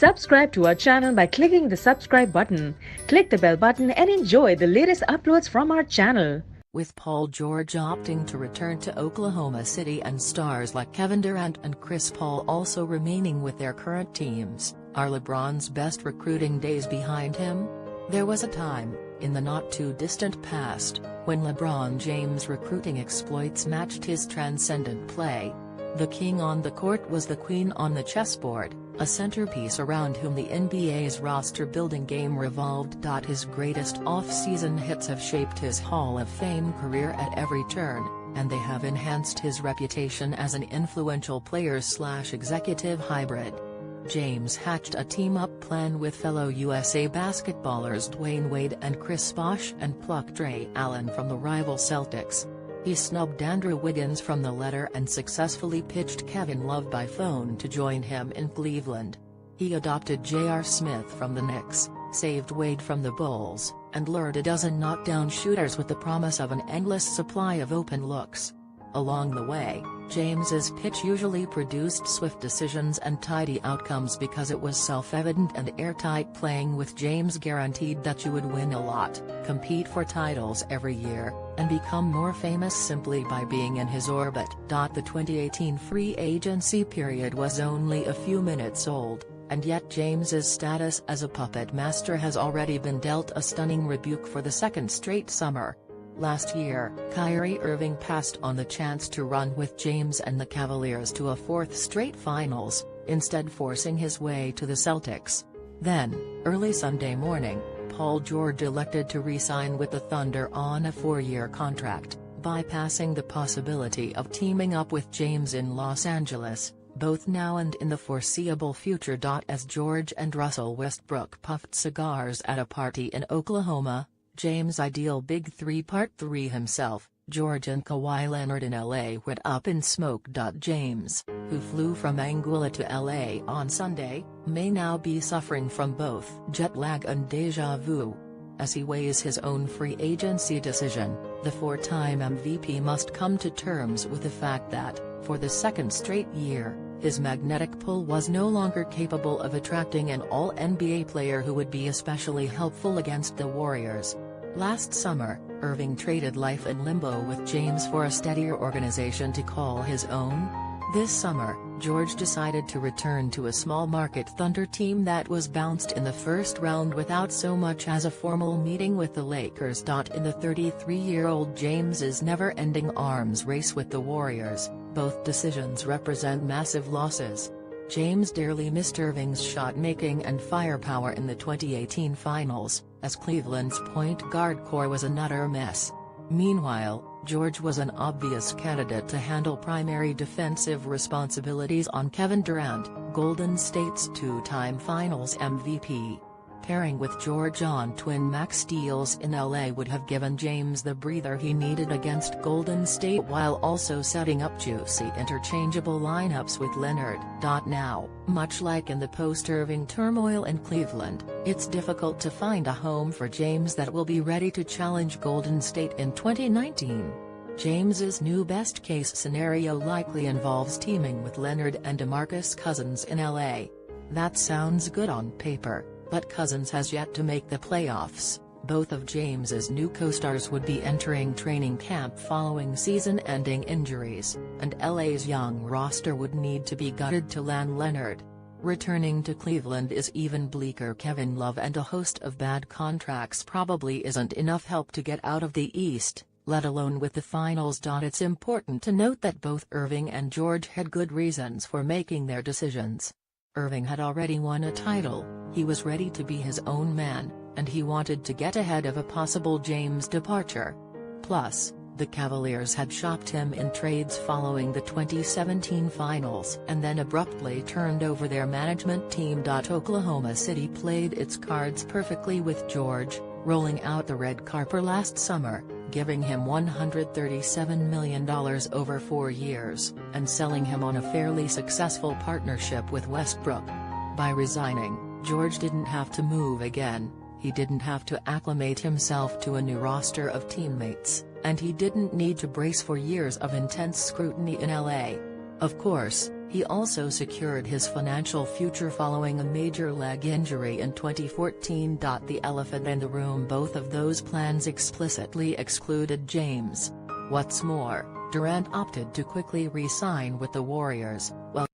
Subscribe to our channel by clicking the subscribe button. Click the bell button and enjoy the latest uploads from our channel. With Paul George opting to return to Oklahoma City and stars like Kevin Durant and Chris Paul also remaining with their current teams, are LeBron's best recruiting days behind him? There was a time, in the not-too-distant past, when LeBron James' recruiting exploits matched his transcendent play. The king on the court was the queen on the chessboard, a centerpiece around whom the NBA's roster-building game revolved. His greatest off-season hits have shaped his Hall of Fame career at every turn, and they have enhanced his reputation as an influential player-slash-executive hybrid. James hatched a team-up plan with fellow USA basketballers Dwayne Wade and Chris Bosh and plucked Ray Allen from the rival Celtics. He snubbed Andrew Wiggins from the letter and successfully pitched Kevin Love by phone to join him in Cleveland. He adopted J.R. Smith from the Knicks, saved Wade from the Bulls, and lured a dozen knockdown shooters with the promise of an endless supply of open looks. Along the way, James's pitch usually produced swift decisions and tidy outcomes because it was self-evident and airtight. Playing with James guaranteed that you would win a lot, compete for titles every year, and become more famous simply by being in his orbit. The 2018 free agency period was only a few minutes old, and yet James's status as a puppet master has already been dealt a stunning rebuke for the second straight summer. Last year, Kyrie Irving passed on the chance to run with James and the Cavaliers to a fourth straight finals, instead forcing his way to the Celtics. Then, early Sunday morning, Paul George elected to re-sign with the Thunder on a 4-year contract, bypassing the possibility of teaming up with James in Los Angeles, both now and in the foreseeable future. As George and Russell Westbrook puffed cigars at a party in Oklahoma, James' ideal Big Three Part 3 himself, George and Kawhi Leonard in LA went up in smoke. James, who flew from Anguilla to LA on Sunday, may now be suffering from both jet lag and déjà vu. As he weighs his own free agency decision, the four-time MVP must come to terms with the fact that, for the second straight year, his magnetic pull was no longer capable of attracting an all-NBA player who would be especially helpful against the Warriors. Last summer, Irving traded life in limbo with James for a steadier organization to call his own. This summer, George decided to return to a small-market Thunder team that was bounced in the first round without so much as a formal meeting with the Lakers. In the 33-year-old James's never-ending arms race with the Warriors, both decisions represent massive losses. James dearly missed Irving's shot-making and firepower in the 2018 finals, as Cleveland's point guard core was an utter mess. Meanwhile, George was an obvious candidate to handle primary defensive responsibilities on Kevin Durant, Golden State's two-time Finals MVP. Pairing with George on twin max steals in LA would have given James the breather he needed against Golden State while also setting up juicy interchangeable lineups with Leonard. Now, much like in the post-Irving turmoil in Cleveland, it's difficult to find a home for James that will be ready to challenge Golden State in 2019. James's new best-case scenario likely involves teaming with Leonard and DeMarcus Cousins in LA. That sounds good on paper, but Cousins has yet to make the playoffs. Both of James's new co-stars would be entering training camp following season-ending injuries, and LA's young roster would need to be gutted to land Leonard. Returning to Cleveland is even bleaker. Kevin Love and a host of bad contracts probably isn't enough help to get out of the East, let alone with the finals. It's important to note that both Irving and George had good reasons for making their decisions. Irving had already won a title, he was ready to be his own man, and he wanted to get ahead of a possible James departure. Plus, the Cavaliers had shopped him in trades following the 2017 finals and then abruptly turned over their management team. Oklahoma City played its cards perfectly with George, rolling out the red carpet last summer, giving him $137 million over 4 years, and selling him on a fairly successful partnership with Westbrook. By resigning, George didn't have to move again, he didn't have to acclimate himself to a new roster of teammates, and he didn't need to brace for years of intense scrutiny in LA. Of course, He also secured his financial future following a major leg injury in 2014. The elephant in the room, both of those plans explicitly excluded James. What's more, Durant opted to quickly re-sign with the Warriors, while